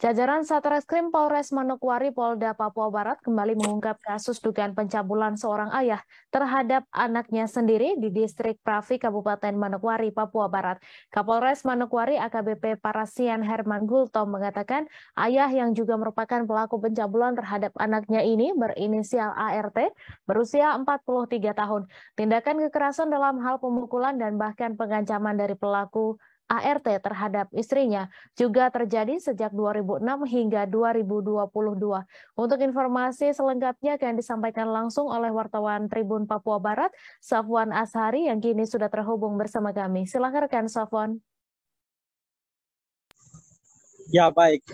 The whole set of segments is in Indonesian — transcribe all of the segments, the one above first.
Jajaran Satreskrim Polres Manokwari Polda Papua Barat kembali mengungkap kasus dugaan pencabulan seorang ayah terhadap anaknya sendiri di distrik Pravi, Kabupaten Manokwari, Papua Barat. Kapolres Manokwari AKBP Parasian Herman Gultom mengatakan ayah yang juga merupakan pelaku pencabulan terhadap anaknya ini berinisial ART berusia 43 tahun. Tindakan kekerasan dalam hal pemukulan dan bahkan pengancaman dari pelaku ART terhadap istrinya juga terjadi sejak 2006 hingga 2022. Untuk informasi selengkapnya akan disampaikan langsung oleh wartawan Tribun Papua Barat, Safwan Ashari yang kini sudah terhubung bersama kami. Silakan rekan Safwan. Ya, baik.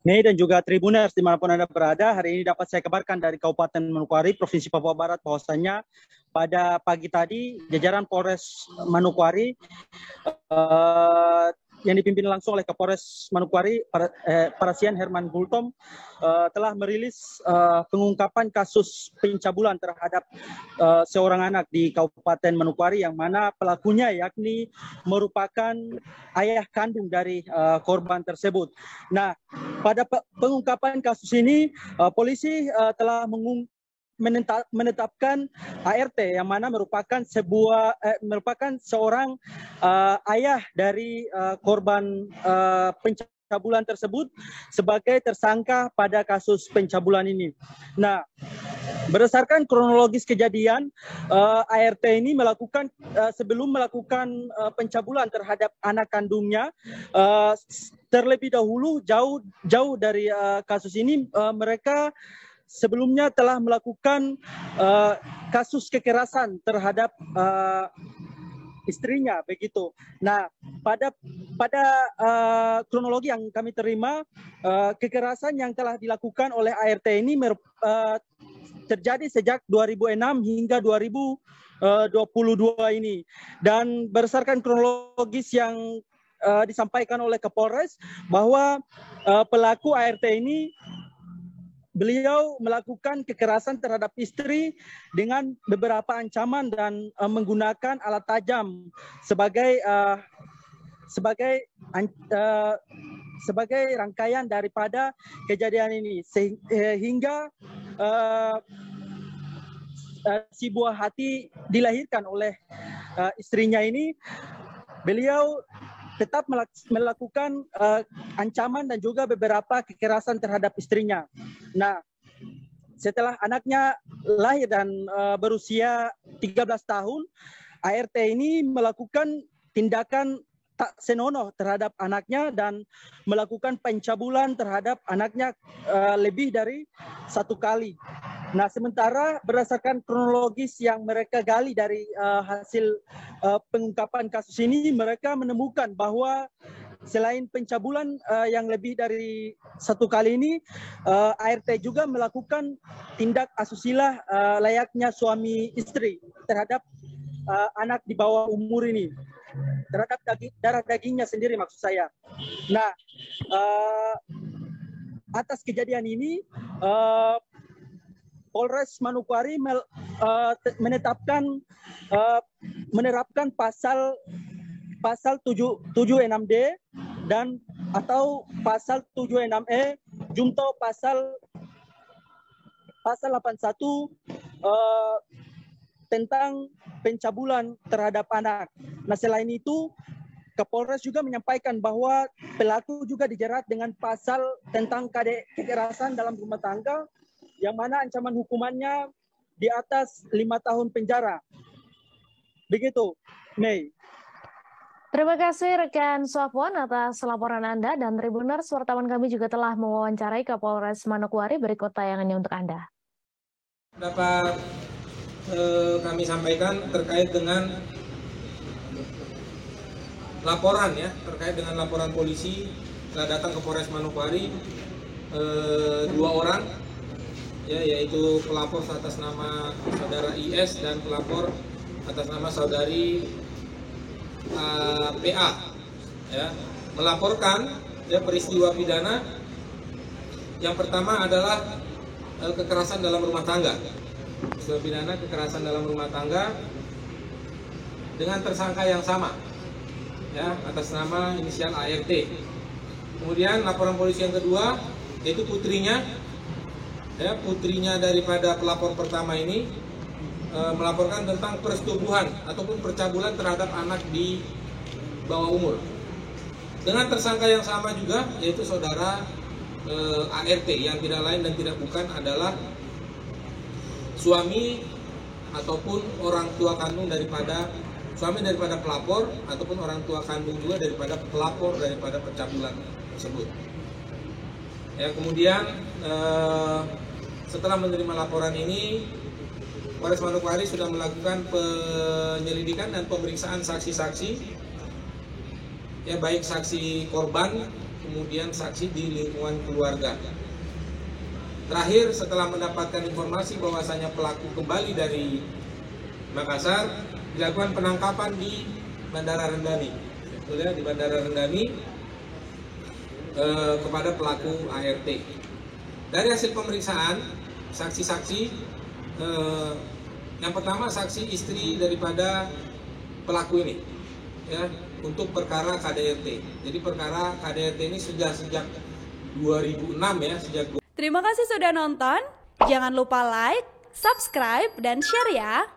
Mei dan juga Tribuners dimanapun Anda berada, hari ini dapat saya kabarkan dari Kabupaten Manokwari, Provinsi Papua Barat, bahwasannya pada pagi tadi jajaran Polres Manokwari yang dipimpin langsung oleh Kapolres Manokwari Parasian Herman Gultom telah merilis pengungkapan kasus pencabulan terhadap seorang anak di Kabupaten Manokwari yang mana pelakunya yakni merupakan ayah kandung dari korban tersebut. Nah, pada pengungkapan kasus ini polisi telah menetapkan ART yang mana merupakan seorang ayah dari korban pencabulan tersebut sebagai tersangka pada kasus pencabulan ini. Nah, berdasarkan kronologis kejadian, ART ini sebelum melakukan pencabulan terhadap anak kandungnya, terlebih dahulu jauh dari kasus ini mereka sebelumnya telah melakukan kasus kekerasan terhadap istrinya begitu. Nah, pada kronologi yang kami terima, kekerasan yang telah dilakukan oleh ART ini terjadi sejak 2006 hingga 2022 ini. Dan berdasarkan kronologis yang disampaikan oleh Kapolres bahwa pelaku ART ini beliau melakukan kekerasan terhadap istri dengan beberapa ancaman dan menggunakan alat tajam sebagai rangkaian daripada kejadian ini, hingga si buah hati dilahirkan oleh istrinya ini. Beliau tetap melakukan ancaman dan juga beberapa kekerasan terhadap istrinya. Nah, setelah anaknya lahir dan berusia 13 tahun, ART ini melakukan tindakan tak senonoh terhadap anaknya dan melakukan pencabulan terhadap anaknya lebih dari satu kali. Nah, sementara berdasarkan kronologis yang mereka gali dari hasil pengungkapan kasus ini, mereka menemukan bahwa selain pencabulan yang lebih dari satu kali ini, ART juga melakukan tindak asusila layaknya suami istri terhadap anak di bawah umur ini, terhadap darah dagingnya sendiri maksud saya. Nah, atas kejadian ini, Polres Manokwari menerapkan pasal 76D dan atau pasal 76E junto pasal 81 tentang pencabulan terhadap anak. Nah, selain itu, Kapolres juga menyampaikan bahwa pelaku juga dijerat dengan pasal tentang kekerasan dalam rumah tangga, yang mana ancaman hukumannya di atas 5 tahun penjara. Begitu, Mei. Terima kasih rekan Safwan atas laporan Anda, dan Tribuners, wartawan kami juga telah mewawancarai Kapolres Manokwari. Berikut tayangannya untuk Anda. Dapat kami sampaikan terkait dengan laporan terkait dengan laporan polisi telah datang ke Polres Manokwari 2 orang, yaitu pelapor atas nama saudara IS dan pelapor atas nama saudari PA, melaporkan peristiwa pidana. Yang pertama adalah kekerasan dalam rumah tangga. Peristiwa pidana kekerasan dalam rumah tangga dengan tersangka yang sama, atas nama inisial ART. Kemudian laporan polisi yang kedua yaitu putrinya, ya, putrinya daripada pelapor pertama ini melaporkan tentang persetubuhan ataupun percabulan terhadap anak di bawah umur dengan tersangka yang sama juga, yaitu saudara ART yang tidak lain dan tidak bukan adalah suami ataupun orang tua kandung daripada pelapor ataupun orang tua kandung juga daripada pelapor daripada pencabulan tersebut. Ya, kemudian setelah menerima laporan ini, Polres Manokwari sudah melakukan penyelidikan dan pemeriksaan saksi-saksi, ya, baik saksi korban kemudian saksi di lingkungan keluarga. Terakhir, setelah mendapatkan informasi bahwasanya pelaku kembali dari Makassar, dilakukan penangkapan di Bandara Rendani, di Bandara Rendani kepada pelaku ART. Dari hasil pemeriksaan saksi-saksi, yang pertama saksi istri daripada pelaku ini, ya, untuk perkara KDRT. Jadi perkara KDRT ini sudah sejak 2006 ya, Terima kasih sudah nonton. Jangan lupa like, subscribe, dan share ya.